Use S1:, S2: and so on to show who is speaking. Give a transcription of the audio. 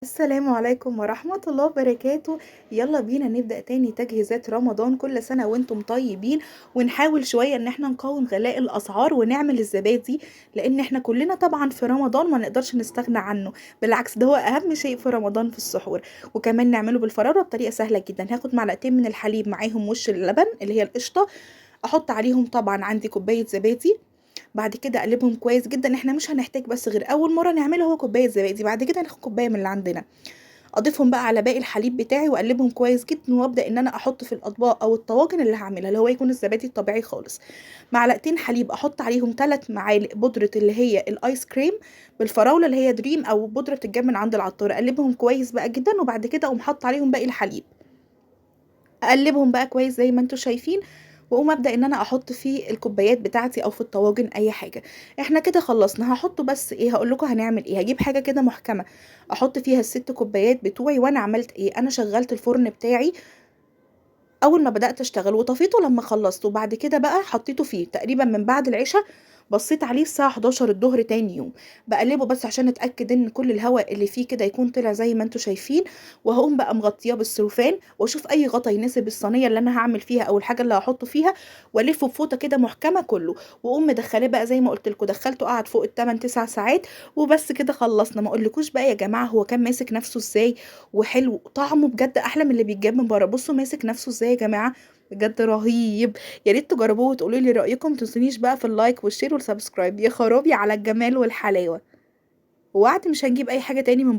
S1: السلام عليكم ورحمة الله وبركاته. يلا بينا نبدأ تاني تجهيزات رمضان. كل سنة وانتم طيبين، ونحاول شوية ان احنا نقاوم غلاء الأسعار ونعمل الزبادي، لان احنا كلنا طبعا في رمضان ما نقدرش نستغنى عنه. بالعكس، ده هو اهم شيء في رمضان في السحور. وكمان نعمله بالفرارة بطريقة سهلة جدا. هاخد معلقتين من الحليب معاهم وش اللبن اللي هي القشطة، احط عليهم طبعا عندي كوباية زبادي. بعد كده اقلبهم كويس جدا. احنا مش هنحتاج بس غير اول مره نعمله هو كوبايه زبادي، بعد كده هناخد كوبايه من اللي عندنا. اضيفهم بقى على باقي الحليب بتاعي واقلبهم كويس جدا، وابدا ان انا احط في الاطباق او الطواجن اللي هعملها اللي هو يكون الزبادي الطبيعي خالص. معلقتين حليب، احط عليهم 3 معالق بودره اللي هي الايس كريم بالفراوله اللي هي دريم، او بودره بتتجاب من عند العطار. اقلبهم كويس بقى جدا، وبعد كده اقوم حاطه عليهم باقي الحليب. اقلبهم بقى كويس زي ما انتم شايفين، واقوم ابدا ان انا احط في الكوبايات بتاعتي او في الطواجن اي حاجه. احنا كده خلصنا. هحطه بس ايه، هقول لكم هنعمل ايه. هجيب حاجه كده محكمه احط فيها ال6 كوبايات بتوعي. وانا عملت ايه، انا شغلت الفرن بتاعي اول ما بدات اشتغل وطفيته لما خلصت، وبعد كده بقى حطيته فيه تقريبا من بعد العشاء. بصيت عليه الساعه 11 الظهر تاني يوم. بقلبه بس عشان اتاكد ان كل الهواء اللي فيه كده يكون طلع زي ما انتم شايفين. وهقوم بقى مغطياه بالسلوفان، واشوف اي غطا يناسب الصينيه اللي انا هعمل فيها او الحاجه اللي هحطه فيها، والفه بفوطه كده محكمه كله. واقوم مدخلاه بقى زي ما قلت لكم، دخلته قعد فوق ال8 9 ساعات. وبس كده خلصنا. ما اقولكوش بقى يا جماعه هو كان ماسك نفسه ازاي، وحلو طعمه بجد احلى من اللي بيتجاب من بره. بصوا ماسك نفسه ازاي يا جماعه، بجد رهيب. يا ريت تجربوه وتقولوا لي رايكم. متنسونيش بقى في اللايك والشير والسبسكرايب. يا خرابي على الجمال والحلاوه. ووعد مش هنجيب اي حاجه تاني من بره.